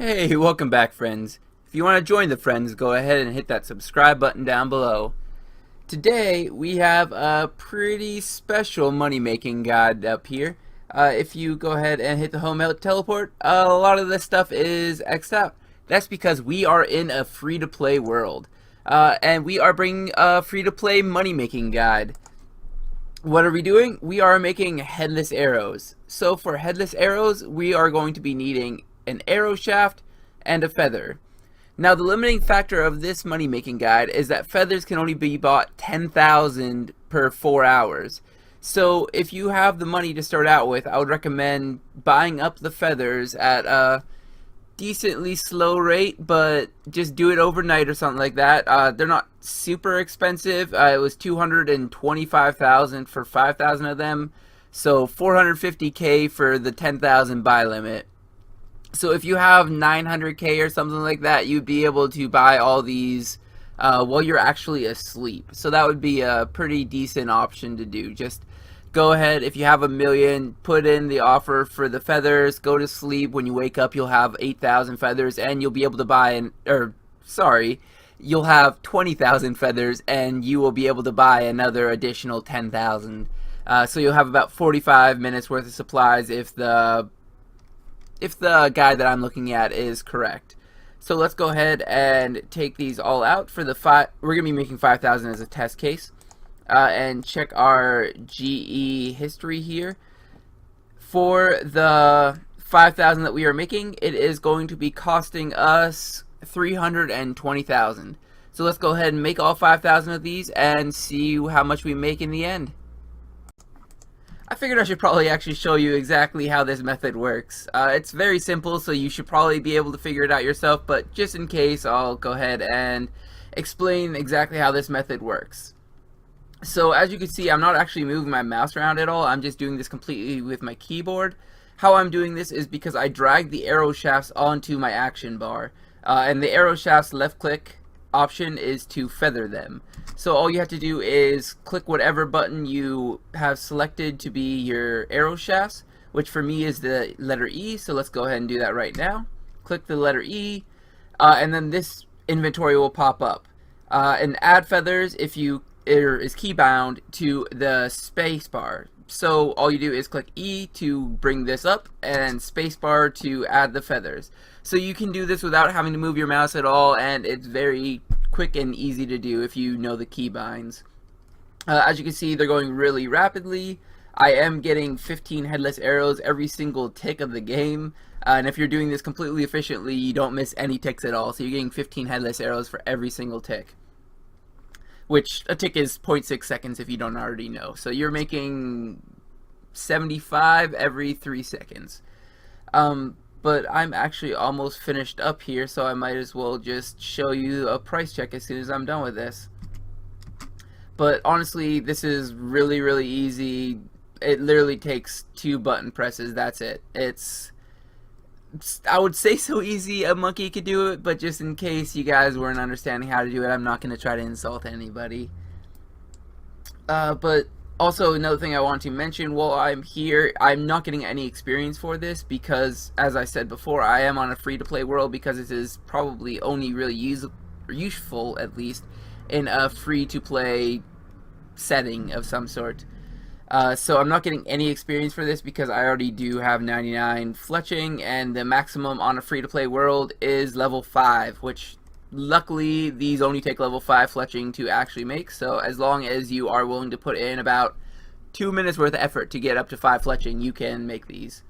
Hey, welcome back, friends. If you want to join the friends, go ahead and hit that subscribe button down below. Today, we have a pretty special money-making guide up here. If you go ahead and hit the home teleport, a lot of this stuff is X'd out. That's because we are in a free-to-play world. And we are bringing a free-to-play money-making guide. What are we doing? We are making headless arrows. So for headless arrows, we are going to be needing an arrow shaft and a feather. Now the limiting factor of this money making guide is that feathers can only be bought 10,000 per 4 hours. So if you have the money to start out with, I would recommend buying up the feathers at a decently slow rate, but just do it overnight or something like that. They're not super expensive. It was 225,000 for 5,000 of them, so 450k for the 10,000 buy limit. So if you have 900k or something like that, you'd be able to buy all these while you're actually asleep. So that would be a pretty decent option to do. Just go ahead, if you have 1,000,000, put in the offer for the feathers, go to sleep. When you wake up, you'll have 8,000 feathers, and you'll be able to buy you'll have 20,000 feathers, and you will be able to buy another additional 10,000. So you'll have about 45 minutes worth of supplies if the guide that I'm looking at is correct. So let's go ahead and take these all out for the we're gonna be making 5,000 as a test case, and check our GE history here. For the 5,000 that we are making, it is going to be costing us 320,000. So let's go ahead and make all 5,000 of these and see how much we make in the end. I figured I should probably actually show you exactly how this method works. It's very simple, so you should probably be able to figure it out yourself, but just in case, I'll go ahead and explain exactly how this method works. So as you can see, I'm not actually moving my mouse around at all. I'm just doing this completely with my keyboard. How I'm doing this is because I drag the arrow shafts onto my action bar, and the arrow shafts left click option is to feather them. So all you have to do is click whatever button you have selected to be your arrow shafts, which for me is the letter E, so let's go ahead and do that right now. Click the letter E, and then this inventory will pop up. And add feathers is keybound to the space bar. So all you do is click E to bring this up and spacebar to add the feathers. So you can do this without having to move your mouse at all, and it's very quick and easy to do if you know the keybinds. As you can see, they're going really rapidly. I am getting 15 headless arrows every single tick of the game, and if you're doing this completely efficiently, you don't miss any ticks at all. So you're getting 15 headless arrows for every single tick, which a tick is 0.6 seconds if you don't already know. So you're making 75 every 3 seconds. But I'm actually almost finished up here, so I might as well just show you a price check as soon as I'm done with this. But honestly, this is really easy. It literally takes 2 button presses, that's it. I would say so easy a monkey could do it, but just in case you guys weren't understanding how to do it, I'm not going to try to insult anybody. But also, another thing I want to mention while I'm here, I'm not getting any experience for this because, as I said before, I am on a free-to-play world because this is probably only really useful, at least, in a free-to-play setting of some sort. So I'm not getting any experience for this because I already do have 99 fletching, and the maximum on a free-to-play world is level 5, which luckily these only take level 5 fletching to actually make. So as long as you are willing to put in about 2 minutes worth of effort to get up to 5 fletching, you can make these.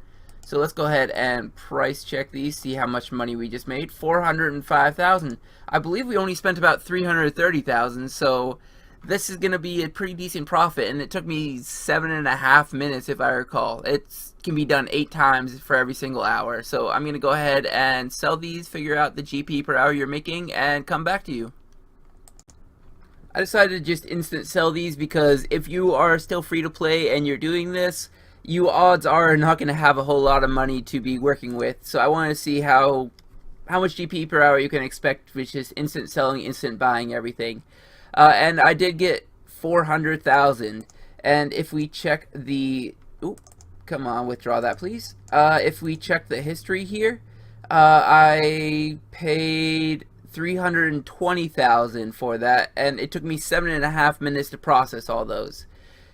So let's go ahead and price check these, see how much money we just made. 405,000. I believe we only spent about 330,000, so this is going to be a pretty decent profit, and it took me 7.5 minutes if I recall. It can be done 8 times for every single hour. So I'm going to go ahead and sell these, figure out the GP per hour you're making, and come back to you. I decided to just instant sell these because if you are still free to play and you're doing this, you odds are not going to have a whole lot of money to be working with. So I want to see how much GP per hour you can expect with just instant selling, instant buying everything. And I did get 400,000. And if we check the... Oop, come on, withdraw that, please. If we check the history here, I paid 320,000 for that, and it took me 7.5 minutes to process all those.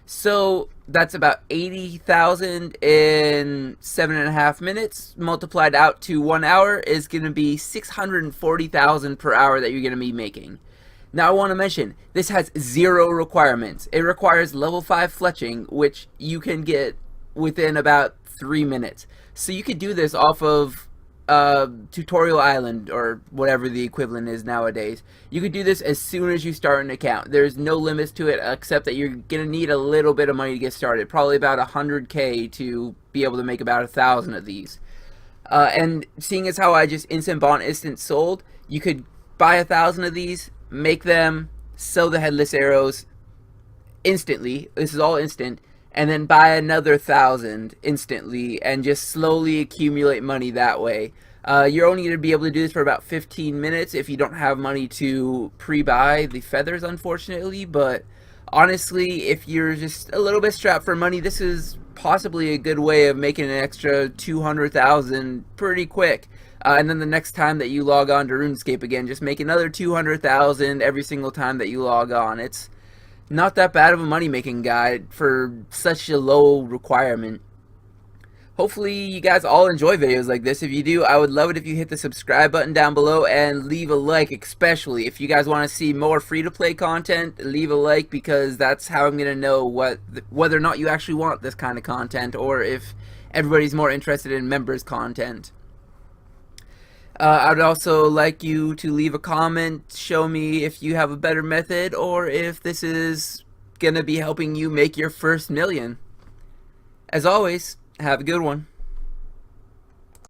So that's about 80,000 in 7.5 minutes. Multiplied out to 1 hour is going to be 640,000 per hour that you're going to be making. Now I want to mention, this has zero requirements. It requires level 5 fletching, which you can get within about 3 minutes. So you could do this off of Tutorial Island, or whatever the equivalent is nowadays. You could do this as soon as you start an account. There's no limits to it, except that you're going to need a little bit of money to get started. Probably about 100k to be able to make about 1,000 of these. And seeing as how I just instant bought, instant sold, you could buy 1,000 of these, make them, sell the headless arrows instantly. This is all instant. And then buy another 1,000 instantly and just slowly accumulate money that way. You're only going to be able to do this for about 15 minutes if you don't have money to pre-buy the feathers, unfortunately. But honestly, if you're just a little bit strapped for money, this is possibly a good way of making an extra 200,000 pretty quick. And then the next time that you log on to RuneScape again, just make another 200,000 every single time that you log on. It's not that bad of a money-making guide for such a low requirement. Hopefully you guys all enjoy videos like this. If you do, I would love it if you hit the subscribe button down below and leave a like, especially if you guys want to see more free-to-play content. Leave a like, because that's how I'm going to know whether or not you actually want this kind of content, or if everybody's more interested in members content. I would also like you to leave a comment, show me if you have a better method, or if this is going to be helping you make your first million. As always, have a good one.